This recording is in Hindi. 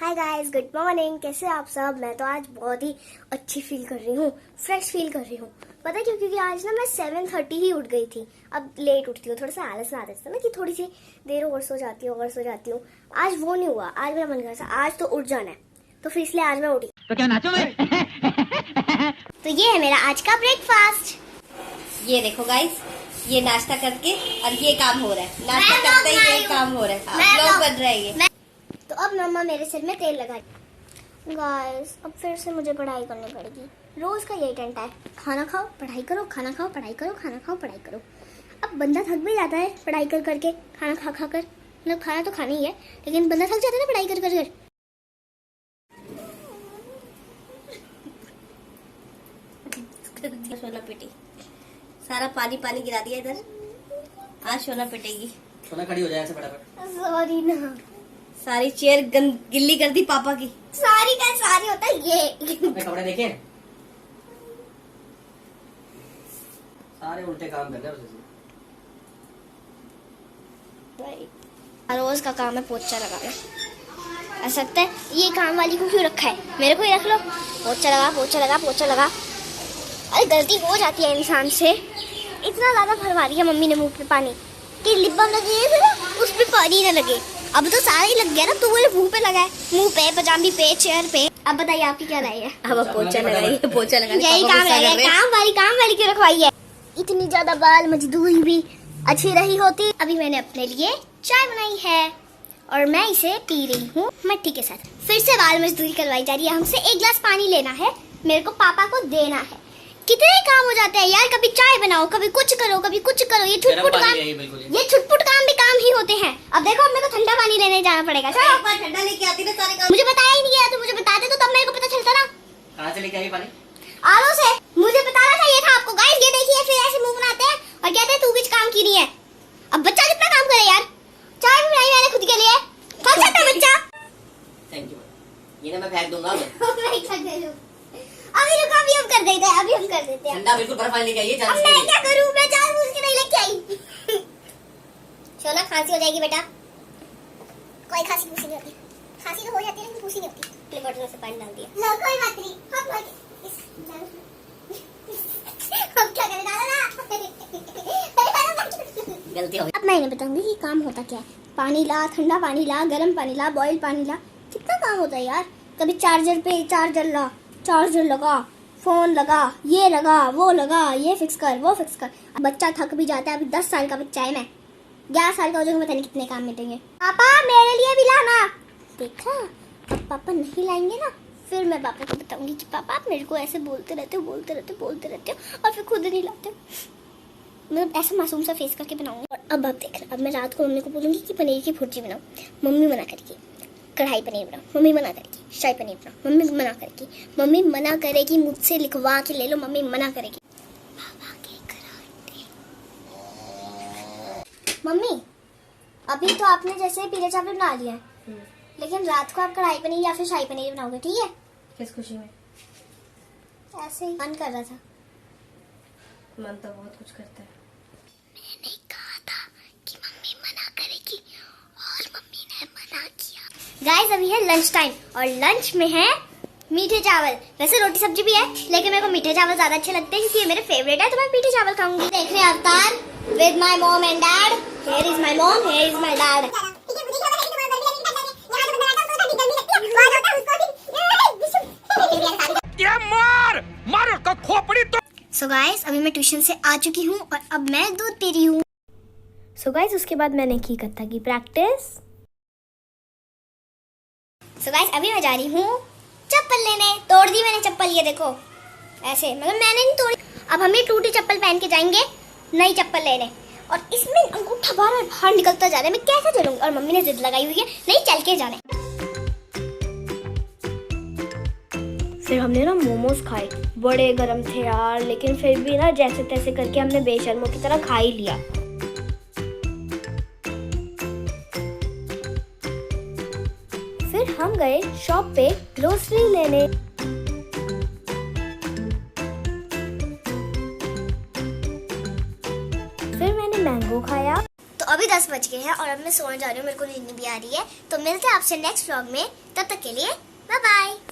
Hi guys, good morning. कैसे आप सब? मैं तो आज बहुत ही अच्छी फील कर रही हूँ, फ्रेश फील कर रही हूँ। पता है क्यों? क्योंकि आज ना मैं 7:30 ही उठ गई थी। अब लेट उठती हूँ, थोड़ा सा आलस ना आ जाता ना कि थोड़ी सी देर और सो जाती हूँ। आज वो नहीं हुआ। आज मेरा मन कर रहा था आज तो उठ जाना है, तो फिर इसलिए आज मैं उठी। तो क्या नाचो मैं? तो ये है मेरा आज का ब्रेकफास्ट। ये देखो गाइस, ये नाश्ता करके और ये काम हो रहा है। नाश्ता करते ही ये काम हो रहा है। ब्लॉग बन रहा है ये। तो अब मम्मा मेरे सिर में तेल लगा। गाइस, अब फिर से मुझे पढ़ाई करनी पड़ेगी। रोज का यही टंटा है, खाना खाओ पढ़ाई करो, खाना खाओ पढ़ाई करो, खाना खाओ पढ़ाई करो। अब बंदा थक भी जाता है पढ़ाई कर करके, खाना खा खा कर। मतलब खाना तो खाना ही है, लेकिन बंदा थक जाता है ना पढ़ाई कर कर। सोना पिटी, सारा पानी पानी गिरा दिया इधर। आज सोना पिटेगी। सोना खड़ी हो जाए ऐसे फटाफट। सॉरी ना, सारी चेयर गिल्ली कर दी पापा की। सारी का सारी होता है ये। अपने कपड़े देखे, सारे उल्टे काम कर रहे हैं। रोज का काम है पोछा लगाना। ऐसा लगता है ये काम वाली को क्यों रखा है, मेरे को ही रख लो। पोछा लगा पोछा लगा पोछा लगा। अरे गलती हो जाती है इंसान से। इतना ज्यादा भरवा दिया मम्मी ने मुंह पे पानी कि लिप बाम लगी है, उस पे पानी न लगे। अब तो सारा ही लग गया ना, तो वो मुंह पे लगा है, मुंह पे, पजामी पे, चेयर पे। अब बताइए आपकी क्या राय है? अब पोछा लगाइए, पोछा लगाइए। यही काम है, काम वाली क्यों रखवाई है? इतनी ज्यादा बाल मजदूरी भी अच्छी रही होती। अभी मैंने अपने लिए चाय बनाई है और मैं इसे पी रही हूँ मट्टी के साथ। फिर से बाल मजदूरी करवाई जा रही है हमसे। 1 गिलास पानी लेना है, मेरे को पापा को देना है। कितने काम हो जाते हैं यार, कभी चाय बनाओ, कभी कुछ करो, कभी कुछ करो। ये छुटपुट काम, ये छुटपुट काम भी काम ही होते हैं। अब देखो, अब मेरे को ठंडा पानी लेने जाना पड़ेगा। चलो ठंडा लेके आती ना सारे काम। मुझे बताया ही नहीं गया, तो मुझे बताते तो तब मेरे को पता चलता ना। कहाँ से लेके आई पानी? आलो से। मुझे बताना चाहिए था आपको। गाइस ये देखिए, फिर ऐसे मुंह बनाते हैं और कहते हैं तू कुछ काम की नहीं है। अब बच्चा कितना काम करे यार। चाय भी बनाई मैंने खुद के लिए। थक जाता है बच्चा। Thank you. ये ना मैं फेंक दूंगा। अभी रुको, अभी हम कर देते हैं, अभी हम कर देते हैं। ठंडा बिल्कुल बर्फ पानी लेके आइए। अब मैं क्या करूं? मैं जानबूझ के नहीं लेके आई। चलो खांसी हो जाएगी बेटा। कोई खांसी पूसी नहीं होती। खांसी तो हो जाती है लेकिन पूसी नहीं होती। प्ले बॉटल से पानी डाल दिया। लो कोई बात नहीं। अब क्या करें दादा? गलती हो गई। अब मैं इन्हें बताऊंगी कि काम होता क्या है। पानी ला, ठंडा पानी ला, गर्म पानी ला, बॉयल पानी ला। कितना काम होता है यार। कभी चार्जर पे चार्जर ला, चार्जर लगा, फोन लगा, ये लगा, वो लगा, ये फिक्स कर, वो फिक्स कर। अब बच्चा थक भी जाता है। अभी 10 साल का बच्चा है, मैं 11 साल का हो जाऊंगा, पता नहीं कितने काम मिलेंगे। पापा मेरे लिए भी लाना। देखा, अब पापा नहीं लाएंगे ना, फिर मैं पापा को बताऊंगी कि पापा आप मेरे को ऐसे बोलते रहते हो और फिर खुद नहीं लाते। मतलब ऐसा मासूम सा फेस करके बनाऊंगी। और अब आप देख रहे, अब मैं रात को मम्मी को बोलूंगी कि पनीर की भुर्जी बनाओ। मम्मी मना करेगी। कढ़ाई पनीर बनाओ, मम्मी मना करेगी। शाही पनीर बनाओ, मम्मी मना करेगी। मम्मी मना करेगी, मुझसे लिखवा के ले लो, मम्मी मना करेगी। पापा के कराटे। मम्मी अभी तो आपने जैसे पीले चावल बना लिया है, लेकिन रात को आप कढ़ाई पनीर या फिर शाही पनीर बनाओगे, ठीक है? किस खुशी में? ऐसे ही मन कर रहा था। मन तो बहुत कुछ करता है। मैंने कहा था कि मम्मी मना करेगी और मम्मी ने मना किया। गाइस अभी है लंच टाइम और लंच में है मीठे चावल। वैसे रोटी सब्जी भी है, लेकिन मेरे को मीठे चावल ज्यादा अच्छे लगते हैं क्योंकि ये मेरे फेवरेट है, तो मैं मीठे चावल खाऊंगी। देख रहे हैं अवतार with my mom and dad. Here is my mom, here is my dad. ये मार उसका खोपड़ी तो। सो गाइस अभी मैं ट्यूशन से आ चुकी हूँ और अब मैं दूध पी रही हूँ। सो गाइस उसके बाद मैंने की कत्था की प्रैक्टिस। सो गाइस अभी मैं जा रही हूँ चप्पल लेने। तोड़ दी मैंने चप्पल, ये देखो ऐसे, मतलब मैंने नहीं तोड़ी। अब हम ये टूटी चप्पल पहन के जाएंगे नई चप्पल लेने। और इसमें अंगूठा बाहर निकलता जा रहा है, मैं कैसे चलूंगी? और मम्मी ने जिद लगाई हुई है नहीं चल के जाना। फिर हमने ना मोमोज खाए, बड़े गरम थे यार, लेकिन फिर भी ना जैसे तैसे करके हमने बेशर्मों की तरह खा ही लिया। फिर हम गए शॉप पे ग्रोसरी लेने। फिर मैंने मैंगो खाया। तो अभी 10 बज गए हैं और अब मैं सोने जा रही हूँ, मेरे को नींद भी आ रही है। तो मिलते हैं आपसे नेक्स्ट व्लॉग में, तब तक के लिए बाय बाय।